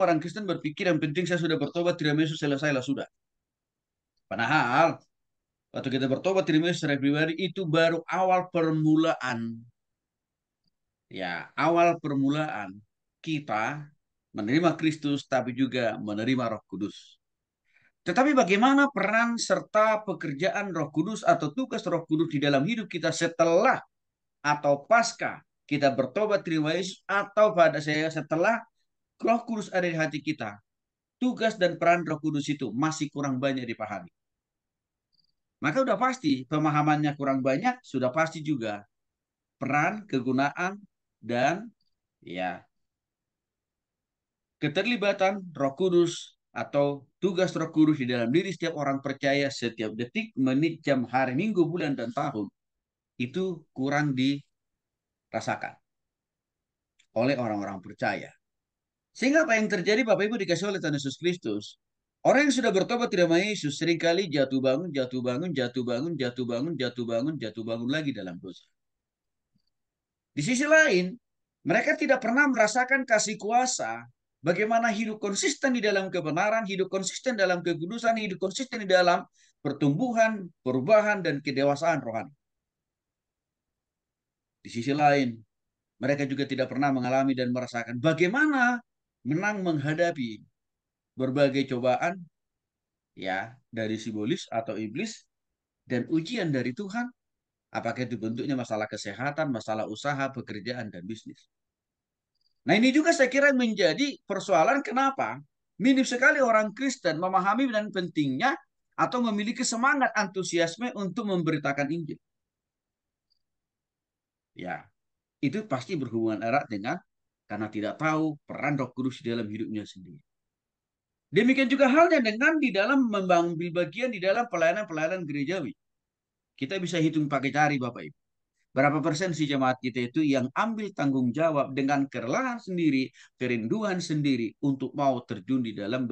orang Kristen berpikir yang penting saya sudah bertobat, terima Yesus, selesailah sudah. Padahal waktu kita bertobat, terima Yesus secara pribadi, itu baru awal permulaan. Ya, awal permulaan kita menerima Kristus, tapi juga menerima Roh Kudus. Tetapi bagaimana peran serta pekerjaan Roh Kudus atau tugas Roh Kudus di dalam hidup kita setelah atau pasca kita bertobat terima Yesus, atau pada saya setelah Roh Kudus ada di hati kita? Tugas dan peran Roh Kudus itu masih kurang banyak dipahami. Maka udah pasti pemahamannya kurang banyak, sudah pasti juga peran, kegunaan, dan ya keterlibatan Roh Kudus atau tugas Roh Kudus di dalam diri setiap orang percaya setiap detik, menit, jam, hari, minggu, bulan, dan tahun itu kurang dirasakan oleh orang-orang percaya. Sehingga apa yang terjadi Bapak Ibu dikasih oleh Tuhan Yesus Kristus? Orang yang sudah bertobat tidak sama Yesus seringkali jatuh bangun, jatuh bangun, jatuh bangun, jatuh bangun, jatuh bangun, jatuh bangun lagi dalam dosa. Di sisi lain, mereka tidak pernah merasakan kasih kuasa. Bagaimana hidup konsisten di dalam kebenaran, hidup konsisten dalam kekudusan, hidup konsisten di dalam pertumbuhan, perubahan, dan kedewasaan rohani. Di sisi lain, mereka juga tidak pernah mengalami dan merasakan bagaimana menang menghadapi berbagai cobaan ya dari sibolis atau iblis dan ujian dari Tuhan, apakah itu bentuknya masalah kesehatan, masalah usaha, pekerjaan, dan bisnis. Nah ini juga saya kira menjadi persoalan kenapa minim sekali orang Kristen memahami dan pentingnya atau memiliki semangat antusiasme untuk memberitakan Injil. Ya, itu pasti berhubungan erat dengan karena tidak tahu peran Roh Kudus di dalam hidupnya sendiri. Demikian juga halnya dengan di dalam mengambil bagian di dalam pelayanan-pelayanan gerejawi. Kita bisa hitung pakai cari Bapak Ibu. Berapa persen si jemaat kita itu yang ambil tanggung jawab dengan kerelahan sendiri, kerinduan sendiri untuk mau terjun di dalam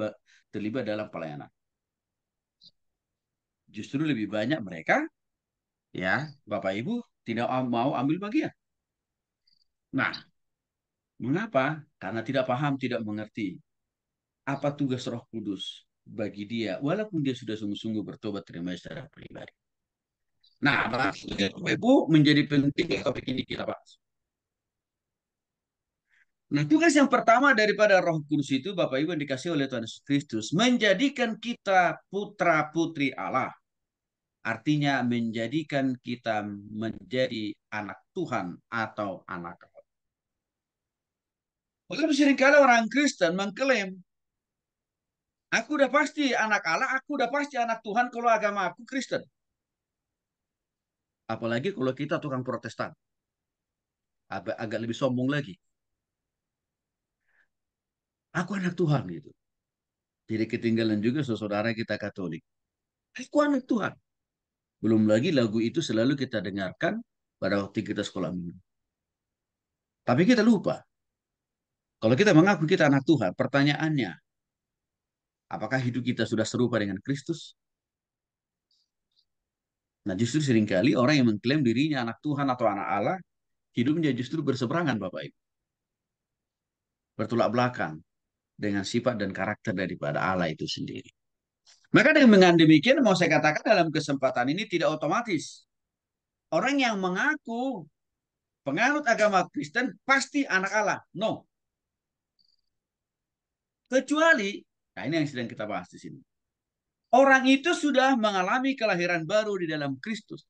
terlibat dalam pelayanan. Justru lebih banyak mereka, ya Bapak Ibu, tidak mau ambil bagian. Nah, mengapa? Karena tidak paham, tidak mengerti apa tugas Roh Kudus bagi dia, walaupun dia sudah sungguh-sungguh bertobat terima secara pribadi. Nah, Bapak Ibu menjadi penting topik ini kita bahas. Nah, tugas yang pertama daripada Roh Kudus itu, Bapak Ibu yang dikasih oleh Tuhan Yesus Kristus, menjadikan kita putra-putri Allah. Artinya menjadikan kita menjadi anak Tuhan atau anak Allah. Walaupun seringkali orang Kristen mengklaim, aku udah pasti anak Allah, aku udah pasti anak Tuhan kalau agama aku Kristen. Apalagi kalau kita tukang Protestan, agak lebih sombong lagi. Aku anak Tuhan gitu. Jadi ketinggalan juga saudara kita Katolik. Aku anak Tuhan. Belum lagi lagu itu selalu kita dengarkan pada waktu kita sekolah minggu. Tapi kita lupa. Kalau kita mengaku kita anak Tuhan, pertanyaannya, apakah hidup kita sudah serupa dengan Kristus? Nah justru seringkali orang yang mengklaim dirinya anak Tuhan atau anak Allah, hidupnya justru berseberangan Bapak Ibu. Bertolak belakang dengan sifat dan karakter daripada Allah itu sendiri. Maka dengan demikian mau saya katakan dalam kesempatan ini tidak otomatis. Orang yang mengaku penganut agama Kristen pasti anak Allah. No. Kecuali, nah ini yang sedang kita bahas di sini. Orang itu sudah mengalami kelahiran baru di dalam Kristus.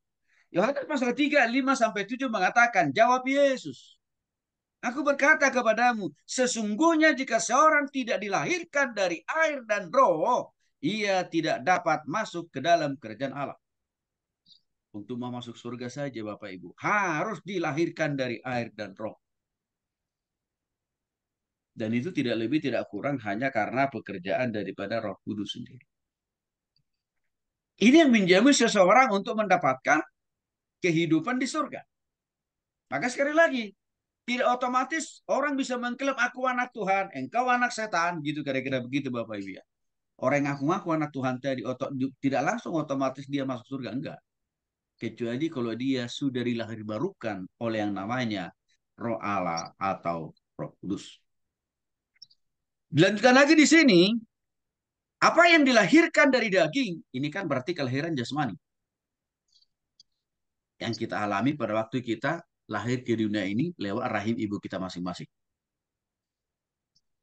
Yohanes pasal 3, 5 sampai 7 mengatakan, jawab Yesus, aku berkata kepadamu, sesungguhnya jika seorang tidak dilahirkan dari air dan roh, ia tidak dapat masuk ke dalam kerajaan Allah. Untuk mau masuk surga saja Bapak Ibu, harus dilahirkan dari air dan roh. Dan itu tidak lebih tidak kurang hanya karena pekerjaan daripada Roh Kudus sendiri. Ini yang menjamin seseorang untuk mendapatkan kehidupan di surga. Maka sekali lagi, tidak otomatis orang bisa mengklaim aku anak Tuhan, engkau anak setan, gitu kira-kira begitu Bapak Ibu ya. Orang yang ngaku-ngaku anak Tuhan tadi tidak langsung otomatis dia masuk surga, enggak. Kecuali kalau dia sudah dilahir barukan oleh yang namanya Roh Allah atau Roh Kudus. Dilanjutkan lagi di sini, apa yang dilahirkan dari daging, ini kan berarti kelahiran jasmani. Yang kita alami pada waktu kita lahir ke dunia ini lewat rahim ibu kita masing-masing.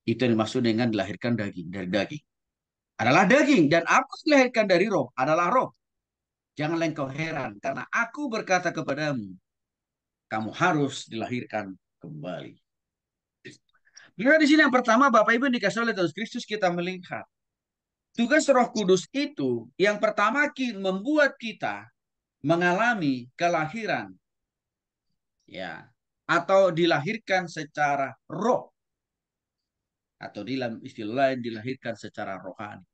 Itu yang dimaksud dengan dilahirkan daging, dari daging. Adalah daging. Dan apa yang dilahirkan dari roh? Adalah roh. Janganlah engkau heran, karena aku berkata kepadamu, kamu harus dilahirkan kembali. Nah, di sini yang pertama, Bapak Ibu dikasih oleh Yesus Kristus, kita melihat tugas Roh Kudus itu yang pertama membuat kita mengalami kelahiran, ya, atau dilahirkan secara roh, atau dalam istilah lain dilahirkan secara rohani.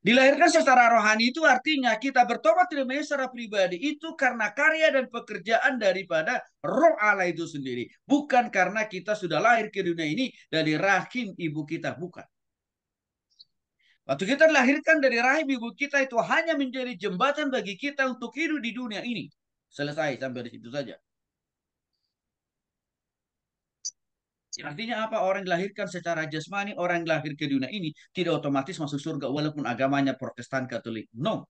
Dilahirkan secara rohani itu artinya kita bertobat terima secara pribadi itu karena karya dan pekerjaan daripada roh Allah itu sendiri. Bukan karena kita sudah lahir ke dunia ini dari rahim ibu kita, bukan. Waktu kita dilahirkan dari rahim ibu kita itu hanya menjadi jembatan bagi kita untuk hidup di dunia ini. Selesai sampai di situ saja. Artinya apa? Orang dilahirkan secara jasmani, orang yang lahir ke dunia ini tidak otomatis masuk surga walaupun agamanya Protestan Katolik. No.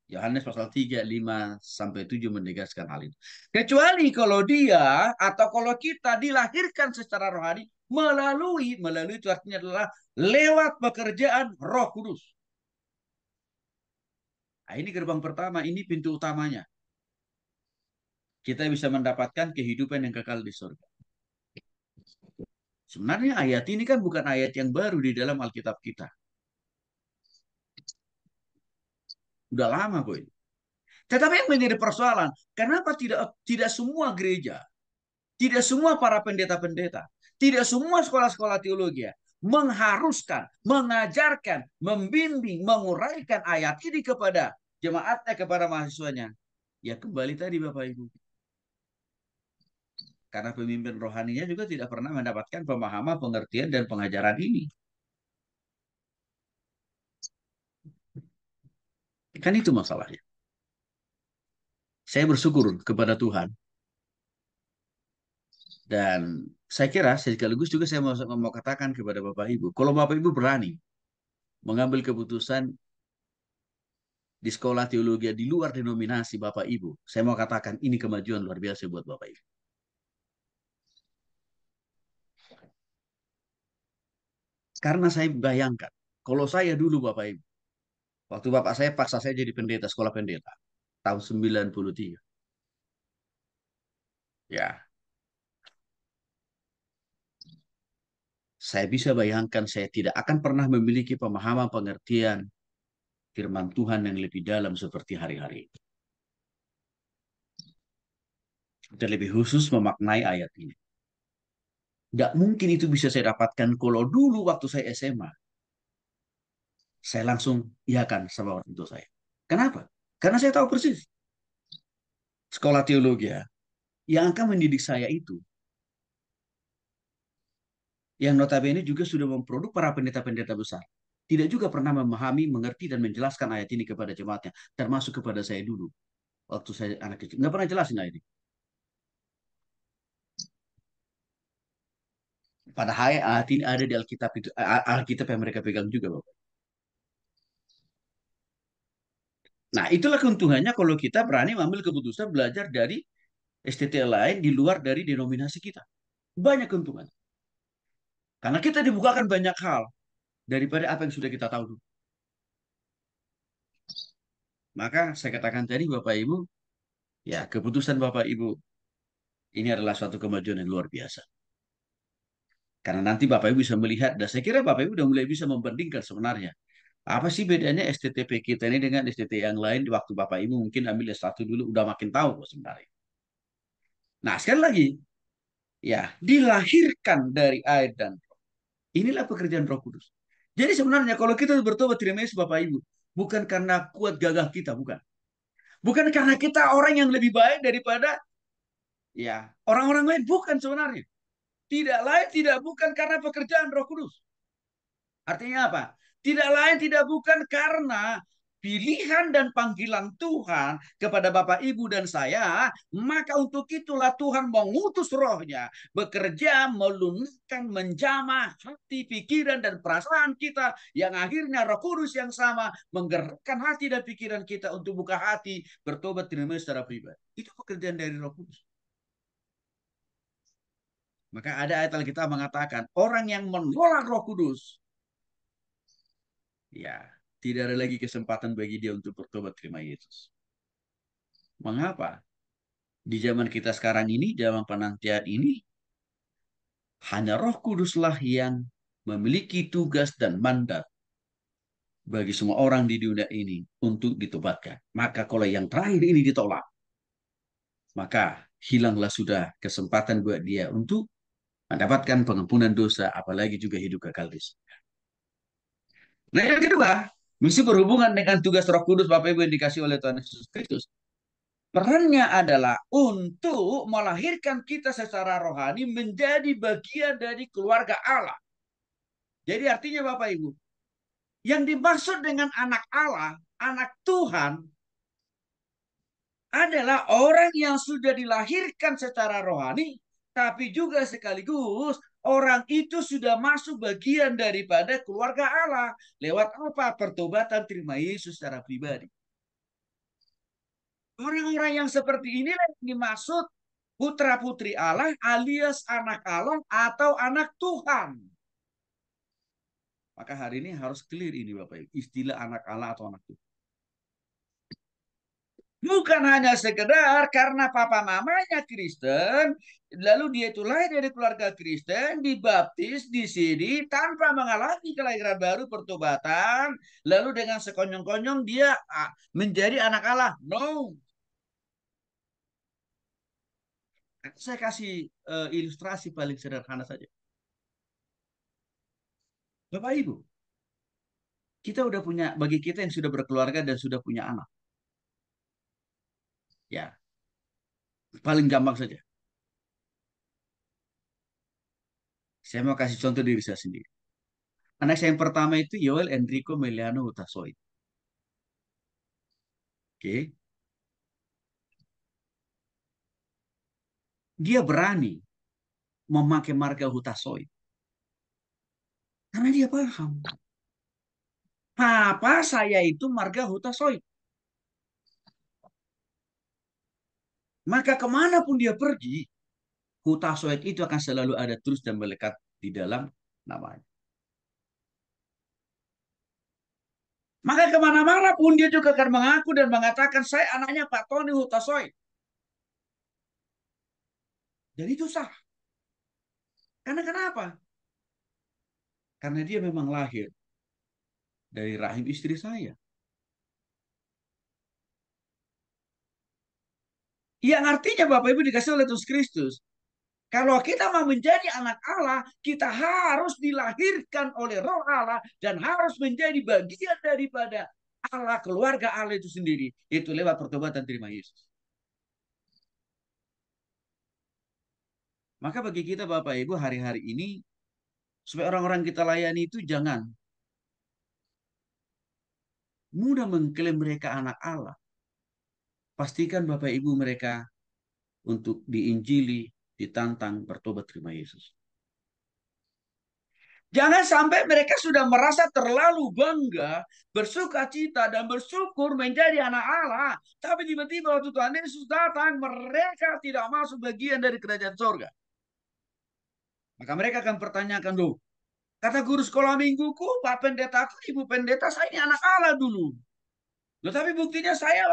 Yohanes pasal 3, 5 sampai 7 menegaskan hal itu. Kecuali kalau dia atau kalau kita dilahirkan secara rohani melalui itu artinya adalah lewat pekerjaan Roh Kudus. Nah, ini gerbang pertama, ini pintu utamanya. Kita bisa mendapatkan kehidupan yang kekal di surga. Sebenarnya ayat ini kan bukan ayat yang baru di dalam Alkitab kita. Udah lama kok ini. Tetapi yang menjadi persoalan, kenapa tidak semua gereja, tidak semua para pendeta-pendeta, tidak semua sekolah-sekolah teologi mengharuskan, mengajarkan, membimbing, menguraikan ayat ini kepada jemaatnya, kepada mahasiswanya. Ya kembali tadi Bapak Ibu. Karena pemimpin rohaninya juga tidak pernah mendapatkan pemahaman, pengertian, dan pengajaran ini. Kan itu masalahnya. Saya bersyukur kepada Tuhan. Dan saya kira sekaligus juga saya mau katakan kepada Bapak Ibu. Kalau Bapak Ibu berani mengambil keputusan di sekolah teologi di luar denominasi Bapak Ibu, saya mau katakan ini kemajuan luar biasa buat Bapak Ibu. Karena saya bayangkan, kalau saya dulu Bapak Ibu, waktu Bapak saya paksa saya jadi pendeta, sekolah pendeta, tahun 93. Ya, saya bisa bayangkan saya tidak akan pernah memiliki pemahaman pengertian firman Tuhan yang lebih dalam seperti hari-hari ini. Dan lebih khusus memaknai ayat ini. Tidak mungkin itu bisa saya dapatkan kalau dulu waktu saya SMA. Saya langsung iakan sama orang tua saya. Kenapa? Karena saya tahu persis. Sekolah teologi ya, yang akan mendidik saya itu, yang notabene juga sudah memproduk para pendeta-pendeta besar. Tidak juga pernah memahami, mengerti, dan menjelaskan ayat ini kepada jemaatnya. Termasuk kepada saya dulu. Waktu saya anak kecil. Nggak pernah jelasin ayat ini. Padahal ayat ini ada di Alkitab itu. Alkitab yang mereka pegang juga, Bapak. Nah, itulah keuntungannya kalau kita berani mengambil keputusan belajar dari STT lain di luar dari denominasi kita. Banyak keuntungan. Karena kita dibukakan banyak hal daripada apa yang sudah kita tahu dulu. Maka saya katakan tadi Bapak Ibu, ya keputusan Bapak Ibu ini adalah suatu kemajuan yang luar biasa. Karena nanti Bapak Ibu bisa melihat, dan saya kira Bapak Ibu sudah mulai bisa membandingkan sebenarnya. Apa sih bedanya STTP kita ini dengan STT yang lain di waktu Bapak Ibu mungkin ambil S1 dulu, udah makin tahu sebenarnya. Nah sekali lagi, ya dilahirkan dari air dan roh. Inilah pekerjaan Roh Kudus. Jadi sebenarnya kalau kita bertobat terima kasih Bapak Ibu, bukan karena kuat gagah kita, bukan. Bukan karena kita orang yang lebih baik daripada ya orang-orang lain, bukan sebenarnya. Tidak lain, tidak bukan karena pekerjaan Roh Kudus. Artinya apa? Tidak lain, tidak bukan karena pilihan dan panggilan Tuhan kepada Bapak, Ibu, dan saya, maka untuk itulah Tuhan mengutus rohnya, bekerja, melunakkan, menjamah hati, pikiran, dan perasaan kita, yang akhirnya Roh Kudus yang sama menggerakkan hati dan pikiran kita untuk buka hati, bertobat, terima secara pribadi. Itu pekerjaan dari Roh Kudus. Maka ada ayat Alkitab mengatakan, orang yang menolak Roh Kudus, ya, tidak ada lagi kesempatan bagi dia untuk bertobat terima Yesus. Mengapa? Di zaman kita sekarang ini, zaman penantian ini, hanya Roh Kuduslah yang memiliki tugas dan mandat bagi semua orang di dunia ini untuk ditobatkan. Maka kalau yang terakhir ini ditolak, maka hilanglah sudah kesempatan buat dia untuk mendapatkan pengampunan dosa, apalagi juga hidup kekal di surga. Nah, yang kedua, misi berhubungan dengan tugas Roh Kudus Bapak Ibu yang dikasih oleh Tuhan Yesus Kristus. Perannya adalah untuk melahirkan kita secara rohani menjadi bagian dari keluarga Allah. Jadi artinya Bapak Ibu, yang dimaksud dengan anak Allah, anak Tuhan, adalah orang yang sudah dilahirkan secara rohani, tapi juga sekaligus orang itu sudah masuk bagian daripada keluarga Allah. Lewat apa? Pertobatan terima Yesus secara pribadi. Orang-orang yang seperti inilah yang dimaksud putra-putri Allah alias anak Allah atau anak Tuhan. Maka hari ini harus clear ini Bapak Ibu, istilah anak Allah atau anak Tuhan. Bukan hanya sekedar karena papa mamanya Kristen, lalu dia itu lahir dari keluarga Kristen, dibaptis di sini tanpa mengalami kelahiran baru, pertobatan, lalu dengan sekonyong-konyong dia menjadi anak Allah. No. Saya kasih ilustrasi paling sederhana saja. Bapak Ibu, kita udah punya, bagi kita yang sudah berkeluarga dan sudah punya anak, ya paling gampang saja. Saya mau kasih contoh diri saya sendiri. Anak saya yang pertama itu Yoel Enrico Meliano Hutasoid. Oke, dia berani memakai marga Hutasoid karena dia paham. Papa saya itu marga Hutasoid. Maka kemanapun dia pergi, Hutasoid itu akan selalu ada terus dan melekat di dalam namanya. Maka kemana-mana pun dia juga akan mengaku dan mengatakan, saya anaknya Pak Tony Hutasoid. Jadi itu sah. Karena kenapa? Karena dia memang lahir dari rahim istri saya. Yang artinya Bapak Ibu dikasih oleh Yesus Kristus. Kalau kita mau menjadi anak Allah, kita harus dilahirkan oleh roh Allah dan harus menjadi bagian daripada Allah, keluarga Allah itu sendiri. Itu lewat pertobatan terima Yesus. Maka bagi kita Bapak Ibu hari-hari ini, supaya orang-orang kita layani itu jangan mudah mengklaim mereka anak Allah. Pastikan Bapak Ibu mereka untuk diinjili, ditantang, bertobat terima Yesus. Jangan sampai mereka sudah merasa terlalu bangga, bersuka cita, dan bersyukur menjadi anak Allah. Tapi tiba-tiba waktu Tuhan Yesus datang, mereka tidak masuk bagian dari kerajaan sorga. Maka mereka akan pertanyakan, loh, kata guru sekolah mingguku, Pak Pendetaku, Ibu Pendeta, saya ini anak Allah dulu. Loh, tapi buktinya saya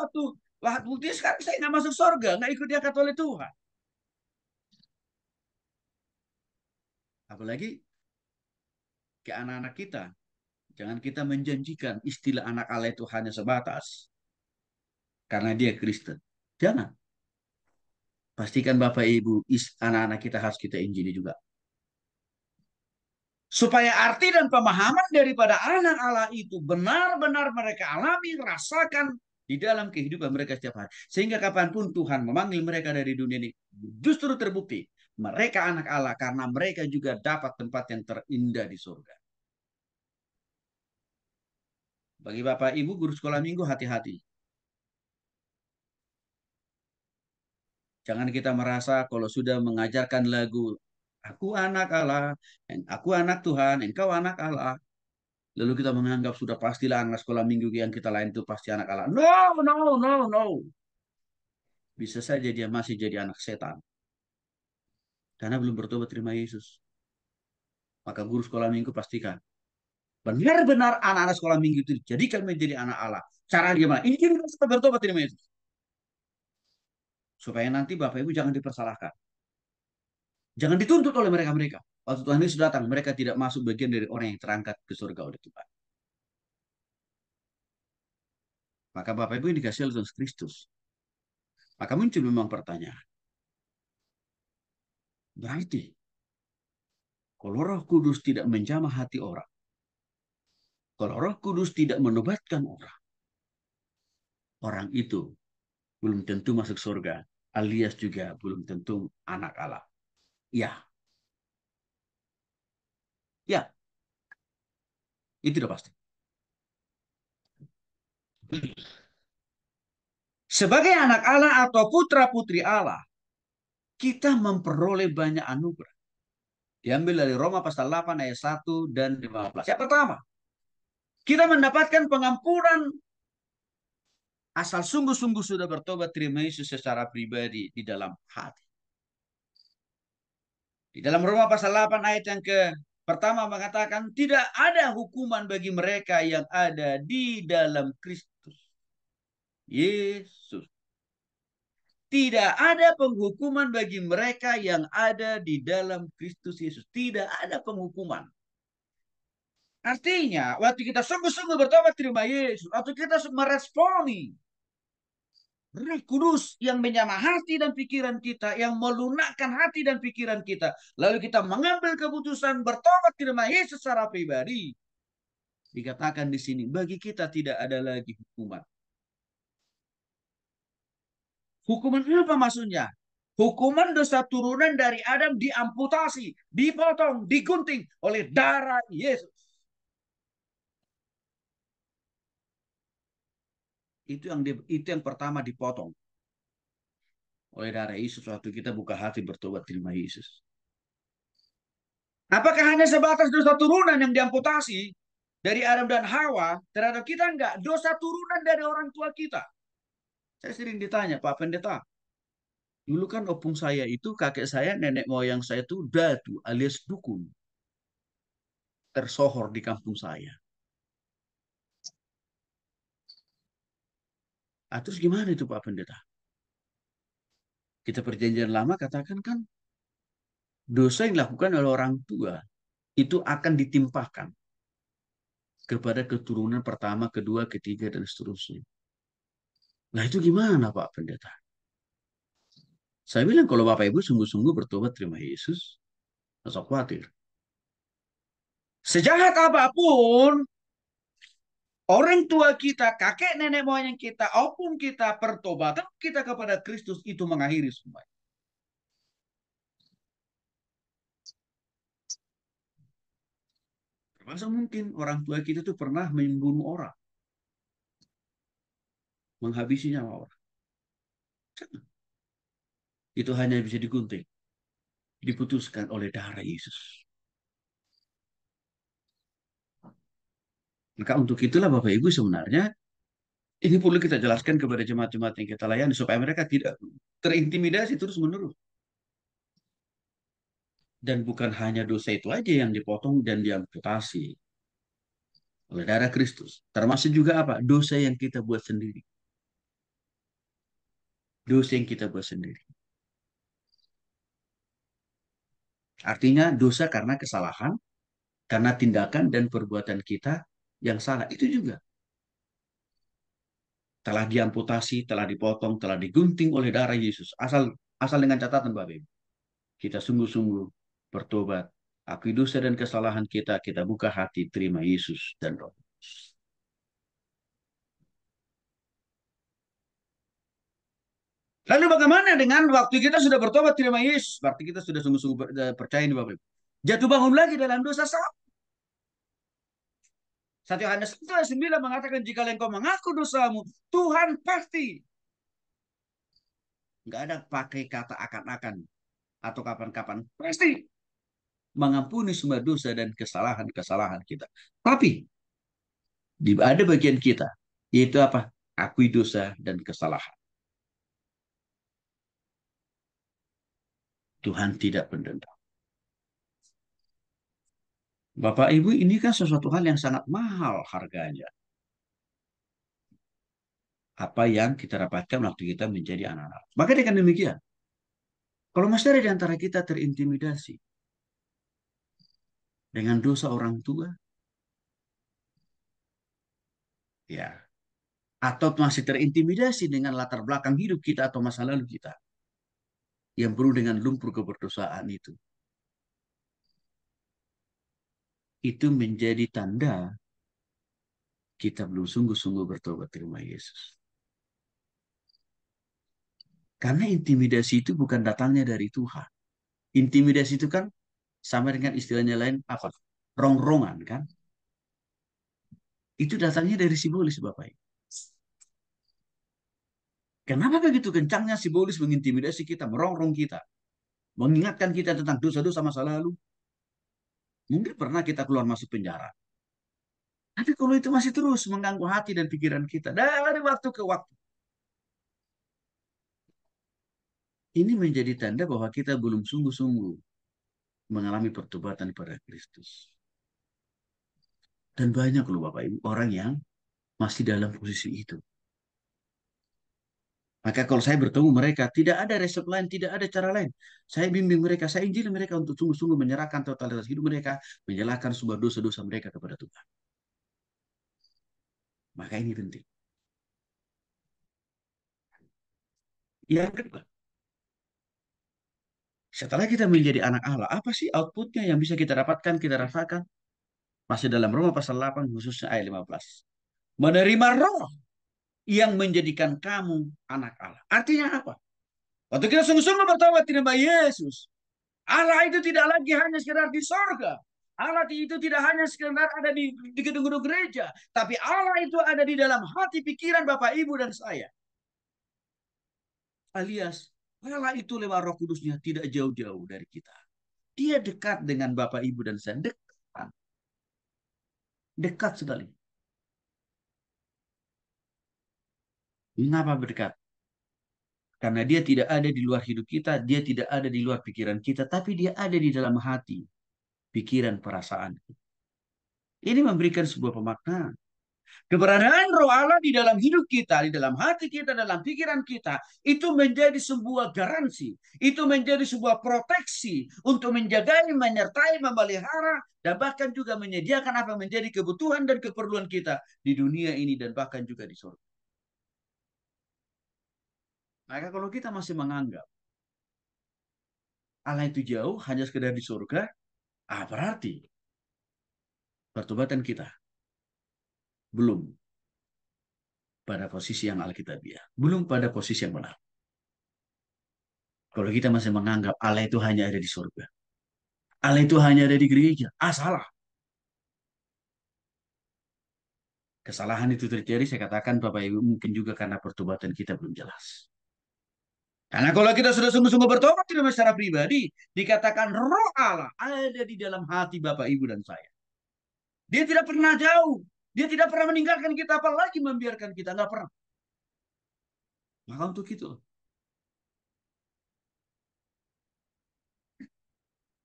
buktinya sekarang saya nggak masuk sorga, nggak ikut diangkat oleh Tuhan. Apalagi ke anak-anak kita. Jangan kita menjanjikan istilah anak Allah itu hanya sebatas karena dia Kristen. Jangan. Pastikan Bapak Ibu, anak-anak kita harus kita injili juga. Supaya arti dan pemahaman daripada anak Allah itu benar-benar mereka alami, rasakan di dalam kehidupan mereka setiap hari. Sehingga kapanpun Tuhan memanggil mereka dari dunia ini, justru terbukti mereka anak Allah karena mereka juga dapat tempat yang terindah di surga. Bagi Bapak Ibu guru sekolah minggu, hati-hati. Jangan kita merasa kalau sudah mengajarkan lagu, aku anak Allah, aku anak Tuhan, engkau anak Allah. Lalu kita menganggap sudah pastilah anak sekolah minggu yang kita lain itu pasti anak Allah. No, no, no, no. Bisa saja dia masih jadi anak setan. Karena belum bertobat terima Yesus. Maka guru sekolah minggu pastikan. Benar-benar anak-anak sekolah minggu itu dijadikan menjadi anak Allah. Cara gimana? Ini kita bertobat terima Yesus. Supaya nanti Bapak Ibu jangan dipersalahkan. Jangan dituntut oleh mereka-mereka. Waktu Tuhan Yesus datang, mereka tidak masuk bagian dari orang yang terangkat ke surga oleh Tuhan. Maka Bapak Ibu ini dikasih oleh Tuhan Kristus. Maka muncul memang pertanyaan. Berarti, kalau Roh Kudus tidak menjamah hati orang, kalau Roh Kudus tidak menobatkan orang, orang itu belum tentu masuk surga, alias juga belum tentu anak Allah. Ya, ya, itu sudah pasti. Sebagai anak Allah atau putra-putri Allah, kita memperoleh banyak anugerah. Diambil dari Roma pasal 8 ayat 1 dan 15. Yang pertama, kita mendapatkan pengampunan asal sungguh-sungguh sudah bertobat terima Yesus secara pribadi di dalam hati. Di dalam Roma pasal 8 ayat yang ke pertama mengatakan tidak ada hukuman bagi mereka yang ada di dalam Kristus Yesus. Tidak ada penghukuman bagi mereka yang ada di dalam Kristus Yesus. Tidak ada penghukuman. Artinya, waktu kita sungguh-sungguh bertobat terima Yesus, waktu kita meresponi Roh Kudus yang menyamah hati dan pikiran kita, yang melunakkan hati dan pikiran kita, lalu kita mengambil keputusan bertobat terima Yesus secara pribadi, dikatakan di sini, bagi kita tidak ada lagi hukuman. Hukuman apa maksudnya? Hukuman dosa turunan dari Adam diamputasi, dipotong, digunting oleh darah Yesus. Itu yang pertama dipotong oleh darah Yesus waktu kita buka hati bertobat terima Yesus. Apakah hanya sebatas dosa turunan yang diamputasi dari Adam dan Hawa terhadap kita? Enggak. Dosa turunan dari orang tua kita. Saya sering ditanya, Pak Pendeta, dulu kan opung saya itu, kakek saya, nenek moyang saya itu datu alias dukun. Tersohor di kampung saya. Ah, terus gimana itu Pak Pendeta? Kita perjanjian lama katakan kan dosa yang dilakukan oleh orang tua itu akan ditimpakan kepada keturunan pertama, kedua, ketiga, dan seterusnya. Nah itu gimana Pak Pendeta? Saya bilang kalau Bapak Ibu sungguh-sungguh bertobat terima Yesus, tidak usah khawatir. Sejahat apapun orang tua kita, kakek nenek moyang kita, opung kita, pertobatan kita kepada Kristus itu mengakhiri semua. Termasuk mungkin orang tua kita itu pernah membunuh orang, menghabisi nyawa orang. Itu hanya bisa digunting, diputuskan oleh darah Yesus. Maka untuk itulah Bapak Ibu sebenarnya ini perlu kita jelaskan kepada jemaat-jemaat yang kita layani supaya mereka tidak terintimidasi terus-menerus. Dan bukan hanya dosa itu aja yang dipotong dan diamputasi oleh darah Kristus. Termasuk juga apa? Dosa yang kita buat sendiri. Dosa yang kita buat sendiri. Artinya dosa karena kesalahan, karena tindakan dan perbuatan kita yang salah. Itu juga telah diamputasi, telah dipotong, telah digunting oleh darah Yesus. Asal dengan catatan Bapak Ibu. Kita sungguh-sungguh bertobat. Akui dosa dan kesalahan kita, kita buka hati, terima Yesus dan Roh. Lalu bagaimana dengan waktu kita sudah bertobat terima Yesus? Berarti kita sudah sungguh-sungguh percaya ini Bapak Ibu. Jatuh bangun lagi dalam dosa sama. 1 Yohanes 1:9 mengatakan jika engkau mengaku dosamu, Tuhan pasti. Nggak ada pakai kata akan-akan atau kapan-kapan. Pasti mengampuni semua dosa dan kesalahan-kesalahan kita. Tapi ada bagian kita, yaitu apa? Akui dosa dan kesalahan. Tuhan tidak pendendam. Bapak Ibu, ini kan sesuatu hal yang sangat mahal harganya. Apa yang kita dapatkan waktu kita menjadi anak-anak. Maka dengan demikian, kalau masih ada di antara kita terintimidasi dengan dosa orang tua, ya, atau masih terintimidasi dengan latar belakang hidup kita atau masa lalu kita yang penuh dengan lumpur keberdosaan itu menjadi tanda kita belum sungguh-sungguh bertobat terima Yesus. Karena intimidasi itu bukan datangnya dari Tuhan. Intimidasi itu kan sama dengan istilahnya lain apa? Rongrongan kan? Itu datangnya dari simbolis Bapak. Kenapa begitu kencangnya simbolis mengintimidasi kita, merongrong kita, mengingatkan kita tentang dosa-dosa masa lalu? Mungkin pernah kita keluar masuk penjara. Tapi kalau itu masih terus mengganggu hati dan pikiran kita dari waktu ke waktu, ini menjadi tanda bahwa kita belum sungguh-sungguh mengalami pertobatan pada Kristus. Dan banyak loh Bapak Ibu orang yang masih dalam posisi itu. Maka kalau saya bertemu mereka, tidak ada resep lain, tidak ada cara lain. Saya bimbing mereka, saya injili mereka untuk sungguh-sungguh menyerahkan totalitas hidup mereka, menyalahkan semua dosa-dosa mereka kepada Tuhan. Maka ini penting. Yang kedua, setelah kita menjadi anak Allah, apa sih outputnya yang bisa kita dapatkan, kita rasakan? Masih dalam Roma pasal 8, khususnya ayat 15. Menerima roh yang menjadikan kamu anak Allah. Artinya apa? Waktu kita sungguh-sungguh bertobat terima Yesus, Allah itu tidak lagi hanya sekedar di sorga. Allah itu tidak hanya sekedar ada di gedung-gedung gereja. Tapi Allah itu ada di dalam hati pikiran Bapak, Ibu, dan saya. Alias, Allah itu lewat roh kudusnya tidak jauh-jauh dari kita. Dia dekat dengan Bapak, Ibu, dan saya. Dekat. Dekat sekali. Mengapa berdekat? Karena dia tidak ada di luar hidup kita, dia tidak ada di luar pikiran kita, tapi dia ada di dalam hati, pikiran, perasaan. Ini memberikan sebuah pemaknaan. Keberadaan roh Allah di dalam hidup kita, di dalam hati kita, dalam pikiran kita, itu menjadi sebuah garansi. Itu menjadi sebuah proteksi untuk menjaga, menyertai, memelihara, dan bahkan juga menyediakan apa yang menjadi kebutuhan dan keperluan kita di dunia ini dan bahkan juga di surga. Maka kalau kita masih menganggap Allah itu jauh, hanya sekedar di surga, berarti pertobatan kita belum pada posisi yang alkitabiah, belum pada posisi yang benar. Kalau kita masih menganggap Allah itu hanya ada di surga, Allah itu hanya ada di gereja, salah. Kesalahan itu terjadi, saya katakan Bapak Ibu, mungkin juga karena pertobatan kita belum jelas. Karena kalau kita sudah sungguh-sungguh bertobat tidak secara pribadi, dikatakan roh Allah ada di dalam hati Bapak, Ibu, dan saya. Dia tidak pernah jauh. Dia tidak pernah meninggalkan kita, apalagi membiarkan kita. Nggak pernah. Maka untuk itu,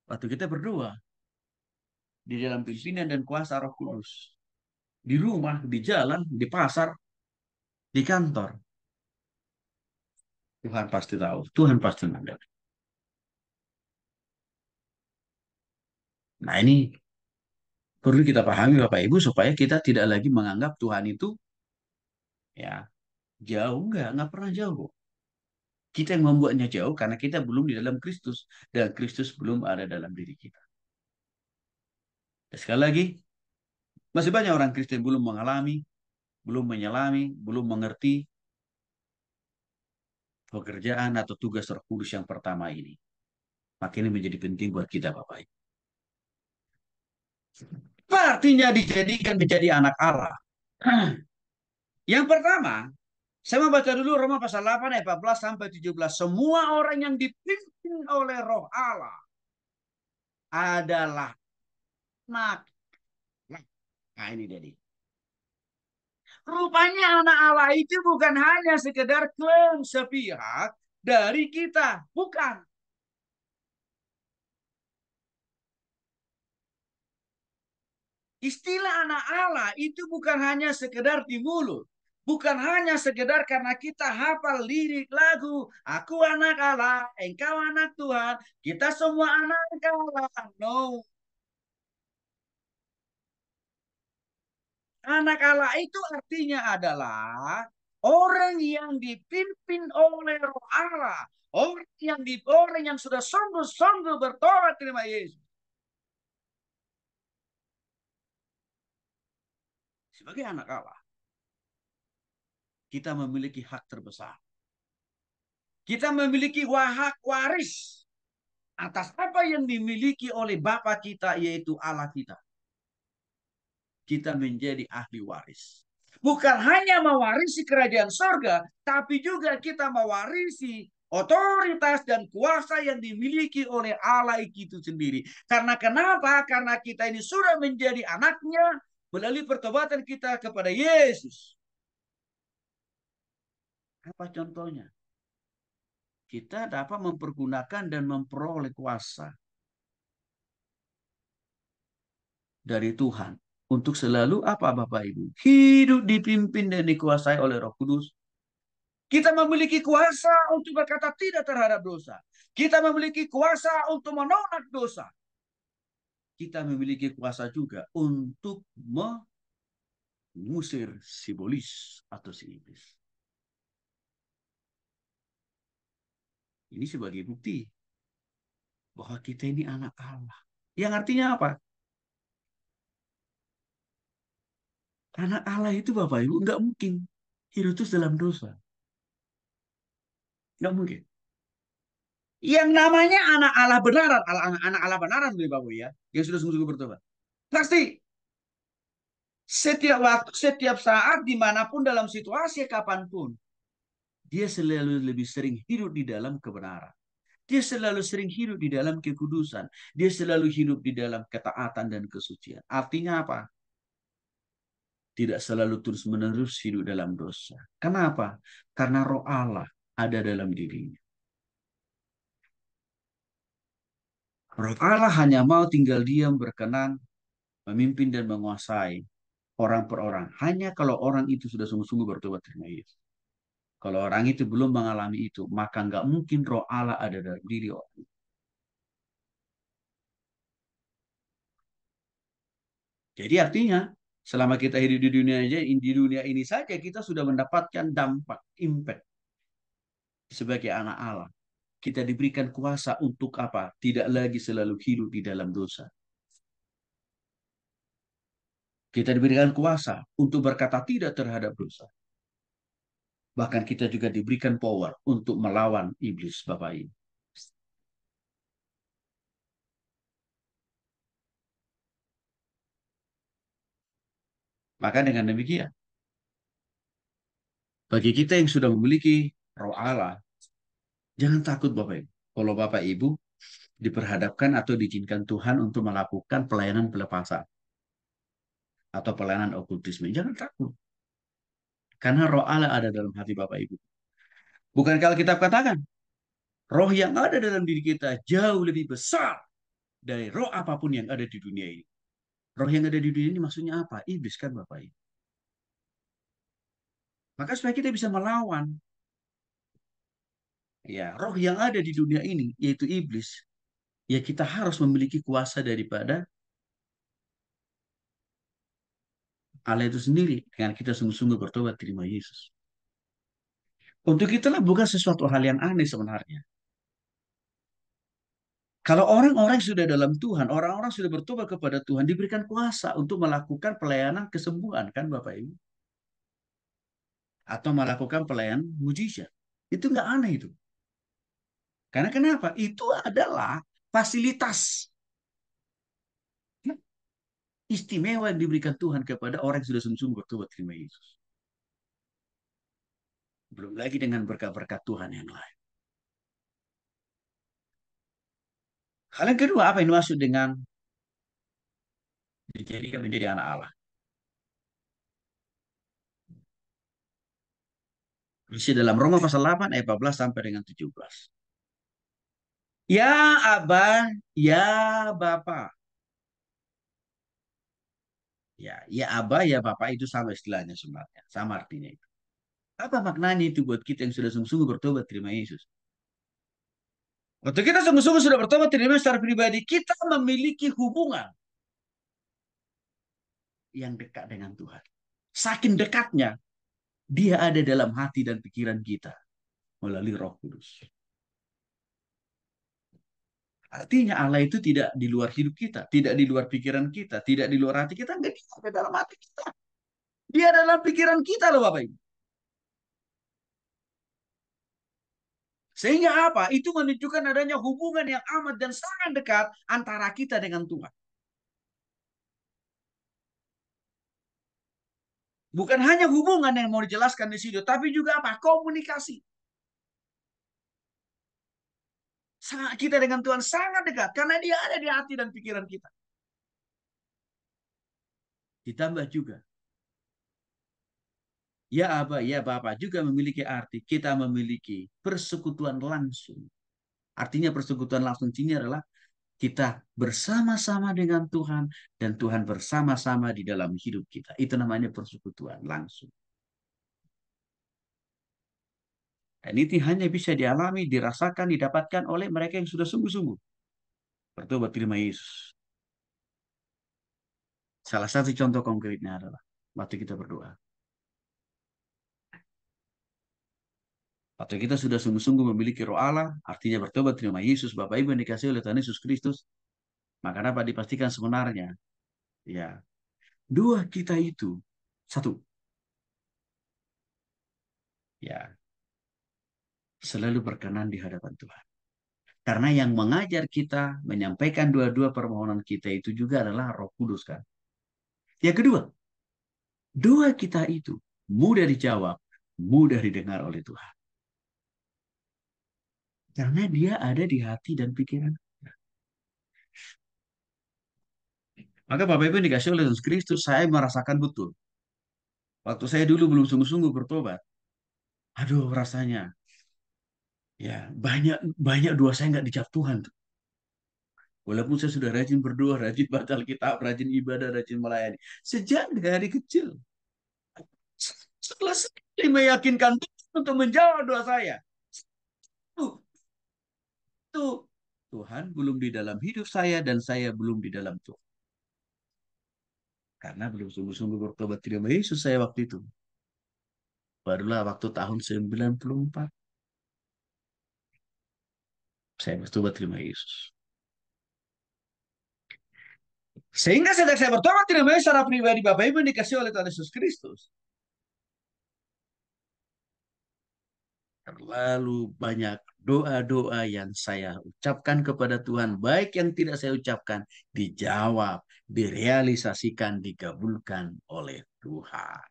waktu kita berdoa, di dalam pimpinan dan kuasa Roh Kudus, di rumah, di jalan, di pasar, di kantor, Tuhan pasti tahu, Tuhan pasti mendengar. Nah ini perlu kita pahami Bapak Ibu supaya kita tidak lagi menganggap Tuhan itu ya jauh, nggak pernah jauh. Kita yang membuatnya jauh karena kita belum di dalam Kristus dan Kristus belum ada dalam diri kita. Dan sekali lagi, masih banyak orang Kristen belum mengalami, belum menyelami, belum mengerti pekerjaan atau tugas Roh Kudus yang pertama ini. Maka ini menjadi penting buat kita Bapak Ibu. artinya dijadikan menjadi anak Allah? Yang pertama, saya mau baca dulu Roma pasal 8 ayat 14 sampai 17. Semua orang yang dipimpin oleh Roh Allah adalah anak. Nah, ini jadi. Rupanya anak Allah itu bukan hanya sekedar klaim sepihak dari kita. Bukan. Istilah anak Allah itu bukan hanya sekedar di mulut. Bukan hanya sekedar karena kita hafal lirik lagu. Aku anak Allah, engkau anak Tuhan. Kita semua anak Allah. No. Anak Allah itu artinya adalah orang yang dipimpin oleh Roh Allah. Orang yang sudah sungguh-sungguh bertobat terima Yesus. Sebagai anak Allah, kita memiliki hak terbesar. Kita memiliki hak waris atas apa yang dimiliki oleh Bapa kita, yaitu Allah kita. Kita menjadi ahli waris. Bukan hanya mewarisi kerajaan surga, tapi juga kita mewarisi otoritas dan kuasa yang dimiliki oleh Allah itu sendiri. Karena kenapa? Karena kita ini sudah menjadi anaknya melalui pertobatan kita kepada Yesus. Apa contohnya? Kita dapat mempergunakan dan memperoleh kuasa dari Tuhan untuk selalu apa Bapak Ibu? Hidup dipimpin dan dikuasai oleh Roh Kudus. Kita memiliki kuasa untuk berkata tidak terhadap dosa. Kita memiliki kuasa untuk menolak dosa. Kita memiliki kuasa juga untuk mengusir si iblis atau si iblis. Ini sebagai bukti bahwa kita ini anak Allah. Yang artinya apa? Anak Allah itu Bapak Ibu nggak mungkin hidup terus dalam dosa. Nggak mungkin. Yang namanya anak Allah benaran, anak Allah benaran Bapak Ibu ya, yang sudah sungguh-sungguh bertobat. Pasti setiap waktu, setiap saat, dimanapun dalam situasi kapanpun, dia selalu lebih sering hidup di dalam kebenaran. Dia selalu sering hidup di dalam kekudusan. Dia selalu hidup di dalam ketaatan dan kesucian. Artinya apa? Tidak selalu terus-menerus hidup dalam dosa. Kenapa? Karena roh Allah ada dalam dirinya. Roh Allah hanya mau tinggal diam, berkenan, memimpin dan menguasai orang per orang. Hanya kalau orang itu sudah sungguh-sungguh bertobat terima Yesus. Kalau orang itu belum mengalami itu, maka nggak mungkin roh Allah ada dalam diri orang. Jadi artinya, selama kita hidup di dunia aja, di dunia ini saja kita sudah mendapatkan dampak, impact sebagai anak Allah. Kita diberikan kuasa untuk apa? Tidak lagi selalu hidup di dalam dosa. Kita diberikan kuasa untuk berkata tidak terhadap dosa. Bahkan kita juga diberikan power untuk melawan iblis Bapak Ibu. Maka dengan demikian, bagi kita yang sudah memiliki roh Allah, jangan takut Bapak Ibu. Kalau Bapak Ibu diperhadapkan atau diizinkan Tuhan untuk melakukan pelayanan pelepasan atau pelayanan okultisme, jangan takut. Karena roh Allah ada dalam hati Bapak Ibu. Bukan kalau kita katakan, roh yang ada dalam diri kita jauh lebih besar dari roh apapun yang ada di dunia ini. Roh yang ada di dunia ini maksudnya apa? Iblis kan Bapak Ibu. Maka supaya kita bisa melawan ya roh yang ada di dunia ini, yaitu iblis, ya kita harus memiliki kuasa daripada Allah itu sendiri dengan kita sungguh-sungguh bertobat terima Yesus. Untuk itulah bukan sesuatu hal yang aneh sebenarnya. Kalau orang-orang sudah dalam Tuhan, orang-orang sudah bertobat kepada Tuhan, diberikan kuasa untuk melakukan pelayanan kesembuhan, kan Bapak Ibu? Atau melakukan pelayanan mujizat. Itu nggak aneh itu. Karena kenapa? Itu adalah fasilitas. istimewa yang diberikan Tuhan kepada orang yang sudah sungguh-sungguh bertobat terima Yesus. Belum lagi dengan berkat-berkat Tuhan yang lain. Hal yang kedua, apa yang dimaksud dengan dijadikan menjadi anak Allah? Isi dalam Roma pasal 8 ayat 14 sampai dengan 17. Ya Abah, ya Bapa. Ya Abah, ya Bapa itu sama istilahnya sebenarnya. Sama artinya itu. Apa maknanya itu buat kita yang sudah sungguh-sungguh bertobat terima Yesus? Waktu kita sungguh-sungguh sudah bertobat terima Yesus secara pribadi, kita memiliki hubungan yang dekat dengan Tuhan. Saking dekatnya, dia ada dalam hati dan pikiran kita melalui Roh Kudus. Artinya Allah itu tidak di luar hidup kita, tidak di luar pikiran kita, tidak di luar hati kita, enggak, dia ada dalam hati kita. Dia dalam pikiran kita loh Bapak Ibu. Sehingga apa? Itu menunjukkan adanya hubungan yang amat dan sangat dekat antara kita dengan Tuhan. Bukan hanya hubungan yang mau dijelaskan di situ, tapi juga apa? Komunikasi. Kita dengan Tuhan sangat dekat karena dia ada di hati dan pikiran kita. Ditambah juga, ya Aba, ya Bapak juga memiliki arti kita memiliki persekutuan langsung. Artinya persekutuan langsung ini adalah kita bersama-sama dengan Tuhan dan Tuhan bersama-sama di dalam hidup kita. Itu namanya persekutuan langsung. Dan ini hanya bisa dialami, dirasakan, didapatkan oleh mereka yang sudah sungguh-sungguh bertobat terima Yesus. Salah satu contoh konkretnya adalah waktu kita berdoa. Waktu kita sudah sungguh-sungguh memiliki roh Allah, artinya bertobat terima Yesus, Bapak Ibu yang dikasih oleh Tuhan Yesus Kristus, maka dapat dipastikan sebenarnya, ya, dua kita itu satu, ya, selalu berkenan di hadapan Tuhan. Karena yang mengajar kita, menyampaikan dua-dua permohonan kita itu juga adalah Roh Kudus kan. Yang kedua, doa kita itu mudah dijawab, mudah didengar oleh Tuhan. Karena dia ada di hati dan pikiran. Maka Bapak Ibu yang dikasih oleh Yesus Kristus, saya merasakan betul. Waktu saya dulu belum sungguh-sungguh bertobat, aduh rasanya, ya banyak banyak doa saya nggak dijawab Tuhan tuh. Walaupun saya sudah rajin berdoa, rajin baca Alkitab, rajin ibadah, rajin melayani. Sejak dari kecil. Setelah saya meyakinkan Tuhan untuk menjawab doa saya. Tuh, tuh. Tuhan belum di dalam hidup saya dan saya belum di dalam Tuhan. Karena belum sungguh-sungguh bertobat terima Yesus saya waktu itu. Barulah waktu tahun 94 saya bertobat terima Yesus. Sehingga sejak saya bertobat terima Yesus secara pribadi Bapak Ibu dikasih oleh Tuhan Yesus Kristus. Terlalu banyak doa-doa yang saya ucapkan kepada Tuhan, baik yang tidak saya ucapkan, dijawab, direalisasikan, dikabulkan oleh Tuhan.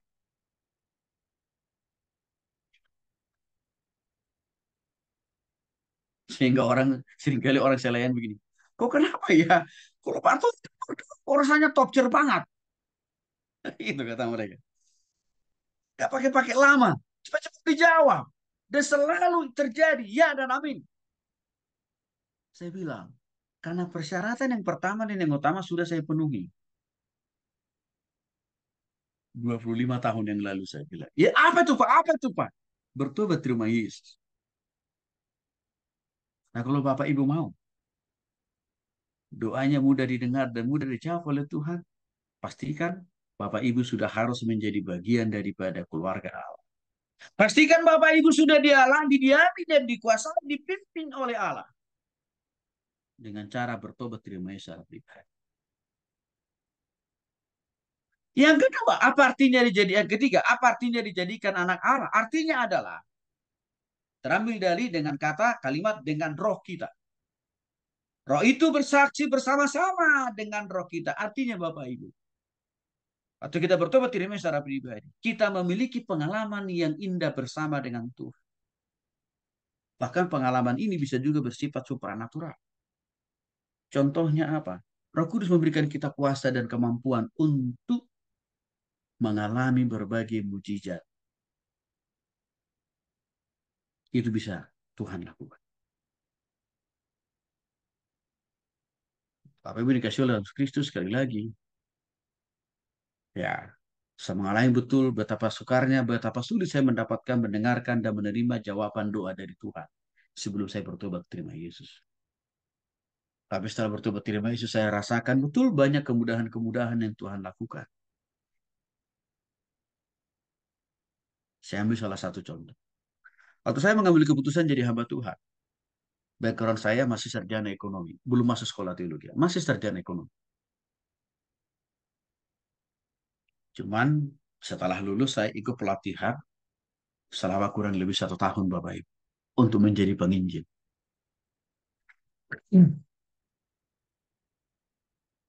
Sehingga seringkali orang saya layan begini, kok kenapa ya? Kalau Pak Anton, kok rasanya top tier banget. Itu kata mereka. Gak pakai-pakai lama, cepat-cepat dijawab. Dan selalu terjadi, ya dan amin. Saya bilang, karena persyaratan yang pertama dan yang utama sudah saya penuhi. 25 tahun yang lalu saya bilang. Ya apa itu Pak? Apa itu Pak? Bertobat terima Yesus. Nah kalau Bapak Ibu mau, doanya mudah didengar dan mudah dijawab oleh Tuhan, pastikan Bapak Ibu sudah harus menjadi bagian daripada keluarga Allah. Pastikan Bapak Ibu sudah didiami dan dikuasai, dipimpin oleh Allah. Dengan cara bertobat terima Yesus secara pribadi. Yang kedua, apa artinya dijadikan ketiga? Apa artinya dijadikan anak Allah? Artinya adalah terambil dari dengan kata kalimat dengan roh kita. Roh itu bersaksi bersama-sama dengan roh kita. Artinya Bapak Ibu. Atau kita bertobat tidak secara pribadi. Kita memiliki pengalaman yang indah bersama dengan Tuhan. Bahkan pengalaman ini bisa juga bersifat supranatural. Contohnya apa? Roh Kudus memberikan kita kuasa dan kemampuan untuk mengalami berbagai mujizat. Itu bisa Tuhan lakukan. Apa yang dikasih oleh Kristus sekali lagi. Ya, saya mengalami betul betapa sukarnya, betapa sulit saya mendapatkan, mendengarkan, dan menerima jawaban doa dari Tuhan sebelum saya bertobat terima Yesus. Tapi setelah bertobat terima Yesus, saya rasakan betul banyak kemudahan-kemudahan yang Tuhan lakukan. Saya ambil salah satu contoh. Waktu saya mengambil keputusan jadi hamba Tuhan, background saya masih sarjana ekonomi, belum masuk sekolah teologi, masih sarjana ekonomi. Cuman setelah lulus saya ikut pelatihan selama kurang lebih 1 tahun Bapak Ibu untuk menjadi penginjil.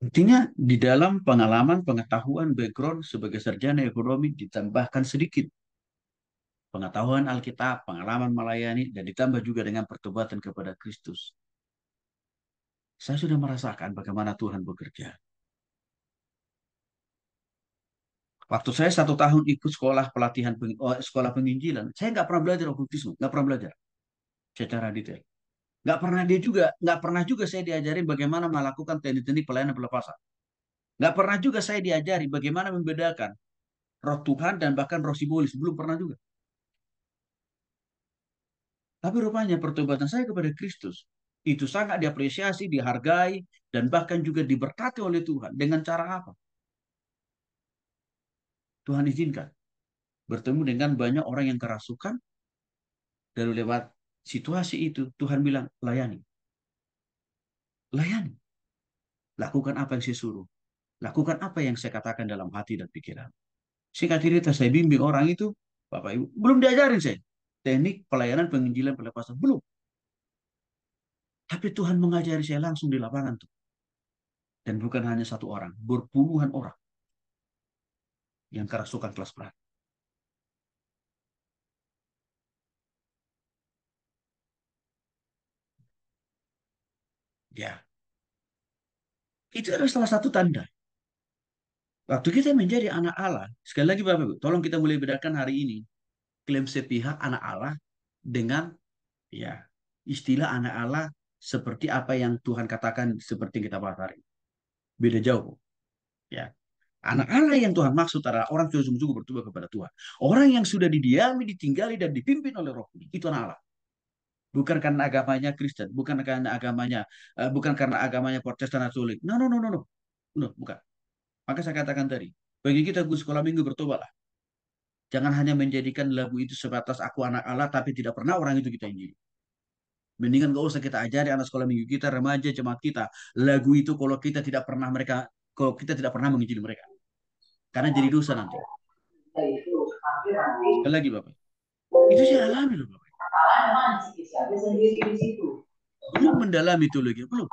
Intinya di dalam pengalaman, pengetahuan, background sebagai sarjana ekonomi ditambahkan sedikit pengetahuan Alkitab, pengalaman melayani, dan ditambah juga dengan pertobatan kepada Kristus. Saya sudah merasakan bagaimana Tuhan bekerja. Waktu saya 1 tahun ikut sekolah pelatihan, sekolah penginjilan, saya nggak pernah belajar okultisme, nggak pernah belajar secara detail. Nggak pernah juga saya diajarin bagaimana melakukan teknik-teknik pelayanan pelepasan. Nggak pernah juga saya diajari bagaimana membedakan roh Tuhan dan bahkan roh simbolis. Belum pernah juga. Tapi rupanya pertobatan saya kepada Kristus itu sangat diapresiasi, dihargai, dan bahkan juga diberkati oleh Tuhan. Dengan cara apa? Tuhan izinkan. Bertemu dengan banyak orang yang kerasukan, lalu lewat situasi itu Tuhan bilang, layani. Layani. Lakukan apa yang saya suruh. Lakukan apa yang saya katakan dalam hati dan pikiran. Singkat cerita, saya bimbing orang itu, Bapak Ibu, belum diajarin saya. Teknik pelayanan penginjilan pelepasan, belum. Tapi Tuhan mengajari saya langsung di lapangan tuh. Dan bukan hanya satu orang, berpuluhan orang yang kerasukan kelas berat. Ya, itu adalah salah satu tanda. Waktu kita menjadi anak Allah, sekali lagi Bapak Ibu, tolong kita mulai bedakan hari ini klaim sepihak anak Allah dengan ya istilah anak Allah seperti apa yang Tuhan katakan seperti yang kita bahas hari ini. Beda jauh. Ya, anak Allah yang Tuhan maksud adalah orang yang sungguh-sungguh bertobat kepada Tuhan. Orang yang sudah didiami, ditinggali, dan dipimpin oleh Roh Kudus. Itu anak Allah. Bukan karena agamanya Kristen, bukan karena agamanya Protestan atau Katolik. No, no, no, no, no, no, bukan. Maka saya katakan tadi, bagi kita guru sekolah minggu bertobatlah. Jangan hanya menjadikan lagu itu sebatas aku anak Allah, tapi tidak pernah orang itu kita injili. Mendingan gak usah kita ajari anak sekolah minggu kita, remaja, jemaat kita. Lagu itu kalau kita tidak pernah menginjili mereka. Karena jadi dosa nanti. Sekali lagi Bapak. Itu saya alami loh Bapak. Belum mendalami teologi, belum.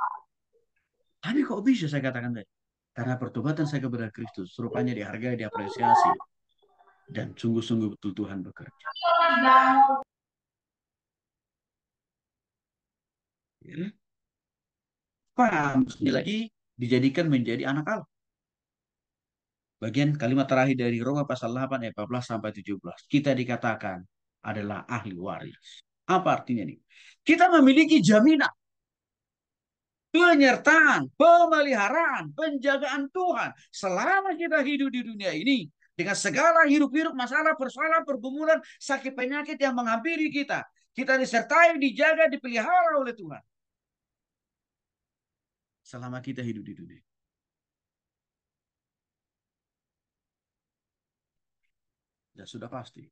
Tapi kok bisa saya katakan tadi? Karena pertobatan saya kepada Kristus, rupanya dihargai, diapresiasi, dan sungguh-sungguh betul Tuhan bekerja. Ya. Paham, sekali lagi dijadikan menjadi anak Allah. Bagian kalimat terakhir dari Roma pasal 8 ayat 14 sampai 17. Kita dikatakan adalah ahli waris. Apa artinya nih? Kita memiliki jaminan, penyertaan, pemeliharaan, penjagaan Tuhan selama kita hidup di dunia ini dengan segala hiruk-hiruk masalah, persoalan, pergumulan, sakit penyakit yang menghampiri kita. Kita disertai, dijaga, dipelihara oleh Tuhan selama kita hidup di dunia. Dan sudah pasti,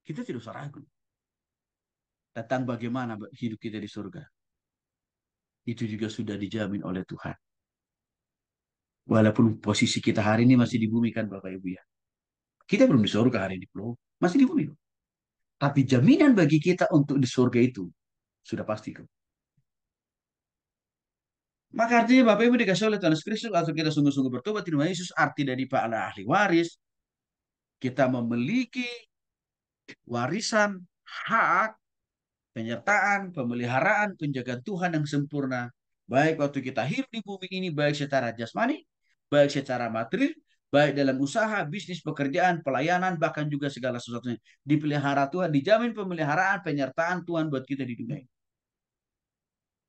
kita tidak usah ragu tentang bagaimana hidup kita di surga. Itu juga sudah dijamin oleh Tuhan. Walaupun posisi kita hari ini masih di bumi kan Bapak Ibu ya. Kita belum di surga hari ini, belum. Masih di bumi. Tapi jaminan bagi kita untuk di surga itu sudah pasti kok. Maka artinya Bapak Ibu dikasih oleh Tuhan Yesus Kristus atau kita sungguh-sungguh bertobat di nama Yesus, arti dari Pak ahli waris, kita memiliki warisan, hak, penyertaan, pemeliharaan, penjagaan Tuhan yang sempurna. Baik waktu kita hidup di bumi ini, baik secara jasmani, baik secara materi, baik dalam usaha, bisnis, pekerjaan, pelayanan, bahkan juga segala sesuatunya. Dipelihara Tuhan, dijamin pemeliharaan, penyertaan Tuhan buat kita di dunia ini.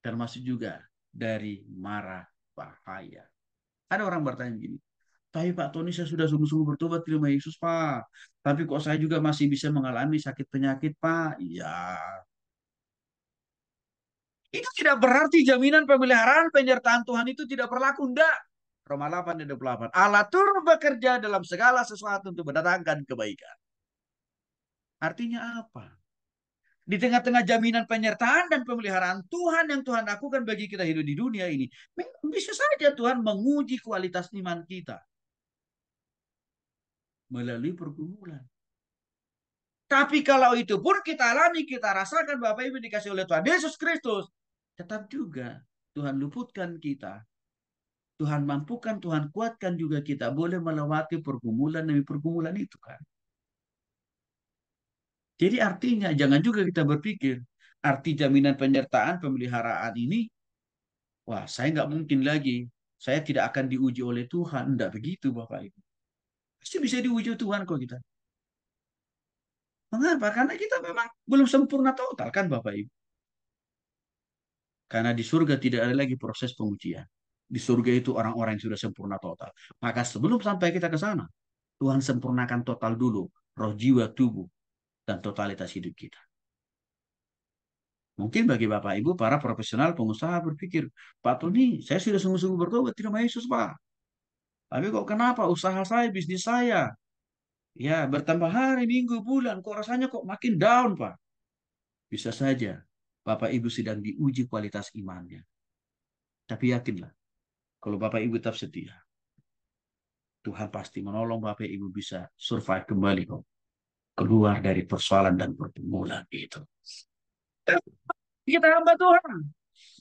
Termasuk juga dari mara bahaya. Ada orang bertanya gini, tapi Pak Tony saya sudah sungguh-sungguh bertobat terima Yesus Pak. Tapi kok saya juga masih bisa mengalami sakit penyakit Pak? Iya, itu tidak berarti jaminan pemeliharaan penyertaan Tuhan itu tidak berlaku. Enggak. Roma 8 dan 28. Allah turut bekerja dalam segala sesuatu untuk mendatangkan kebaikan. Artinya apa? Di tengah-tengah jaminan penyertaan dan pemeliharaan Tuhan yang Tuhan lakukan bagi kita hidup di dunia ini, bisa saja Tuhan menguji kualitas iman kita melalui pergumulan. Tapi kalau itu pun kita alami, kita rasakan Bapak Ibu dikasih oleh Tuhan Yesus Kristus, tetap juga Tuhan luputkan kita. Tuhan mampukan, Tuhan kuatkan juga kita boleh melewati pergumulan demi pergumulan itu kan. Jadi artinya jangan juga kita berpikir arti jaminan penyertaan pemeliharaan ini, wah saya nggak mungkin lagi, saya tidak akan diuji oleh Tuhan. Enggak begitu Bapak Ibu. Pasti bisa diuji Tuhan kok kita. Mengapa? Karena kita memang belum sempurna total kan Bapak Ibu. Karena di surga tidak ada lagi proses pengujian. Di surga itu orang-orang yang sudah sempurna total. Maka sebelum sampai kita ke sana, Tuhan sempurnakan total dulu roh, jiwa, tubuh, dan totalitas hidup kita. Mungkin bagi Bapak Ibu, para profesional pengusaha berpikir, Pak Tony, saya sudah sungguh-sungguh bertobat di nama Yesus, Pak. Tapi kok kenapa usaha saya, bisnis saya, ya bertambah hari, minggu, bulan, kok rasanya kok makin down, Pak? Bisa saja Bapak Ibu sedang diuji kualitas imannya. Tapi yakinlah, kalau Bapak Ibu tetap setia, Tuhan pasti menolong Bapak Ibu bisa survive kembali kok. Keluar dari persoalan dan pergumulan itu. Kita hamba Tuhan.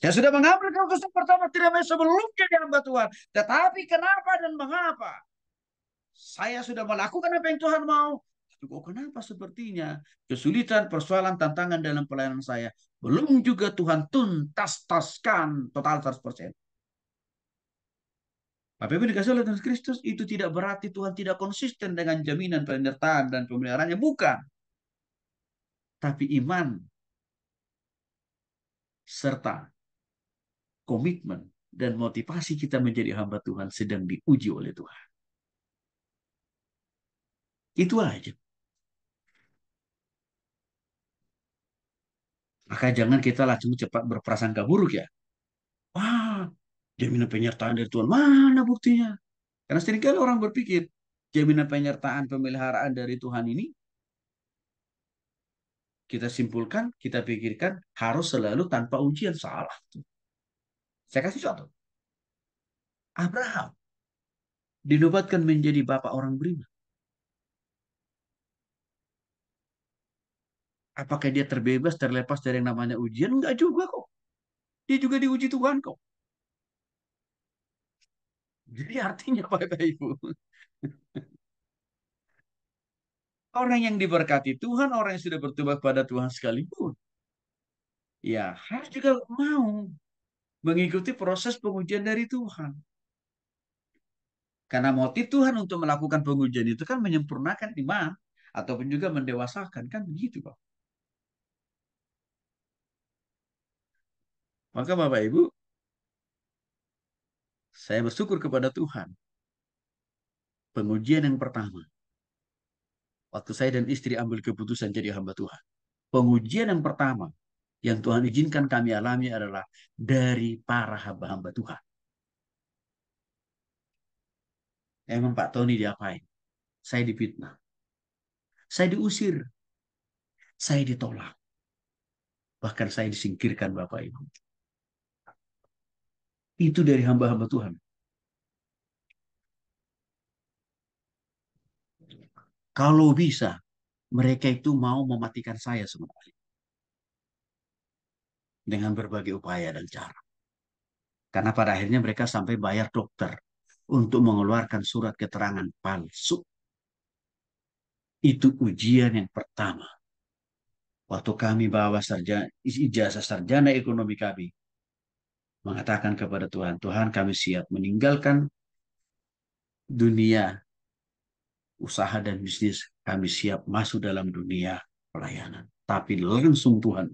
Saya sudah mengambil keputusan pertama tidak mau sebelum jadi hamba Tuhan. Tetapi kenapa dan mengapa? Saya sudah melakukan apa yang Tuhan mau. Tapi kok kenapa sepertinya kesulitan, persoalan, tantangan dalam pelayanan saya belum juga Tuhan tuntas-taskan total 100%. Bapak Ibu dikasih oleh Tuhan Kristus, itu tidak berarti Tuhan tidak konsisten dengan jaminan penyertaan dan pemeliharaannya. Bukan. Tapi iman serta komitmen dan motivasi kita menjadi hamba Tuhan sedang diuji oleh Tuhan. Itu aja. Maka jangan kita langsung cepat berprasangka buruk ya. Wah, jaminan penyertaan dari Tuhan. Mana buktinya? Karena seringkali orang berpikir, jaminan penyertaan pemeliharaan dari Tuhan ini, kita simpulkan, kita pikirkan, harus selalu tanpa ujian. Salah. Saya kasih contoh. Abraham dinobatkan menjadi bapak orang beriman. Apakah dia terbebas, terlepas dari yang namanya ujian? Enggak juga kok. Dia juga diuji Tuhan kok. Jadi artinya Bapak Ibu, orang yang diberkati Tuhan, orang yang sudah bertobat pada Tuhan sekalipun, ya harus juga mau mengikuti proses pengujian dari Tuhan. Karena motif Tuhan untuk melakukan pengujian itu kan menyempurnakan iman ataupun juga mendewasakan kan begitu Pak. Maka Bapak Ibu, saya bersyukur kepada Tuhan. Pengujian yang pertama, waktu saya dan istri ambil keputusan jadi hamba Tuhan. Pengujian yang pertama yang Tuhan izinkan kami alami adalah dari para hamba-hamba Tuhan. Emang Pak Tony diapain? Saya difitnah. Saya diusir. Saya ditolak. Bahkan saya disingkirkan Bapak Ibu. Itu dari hamba-hamba Tuhan. Kalau bisa, mereka itu mau mematikan saya sebenarnya. Dengan berbagai upaya dan cara. Karena pada akhirnya mereka sampai bayar dokter untuk mengeluarkan surat keterangan palsu. Itu ujian yang pertama. Waktu kami bawa ijazah sarjana ekonomi kami, mengatakan kepada Tuhan, Tuhan kami siap meninggalkan dunia usaha dan bisnis, kami siap masuk dalam dunia pelayanan. Tapi langsung Tuhan.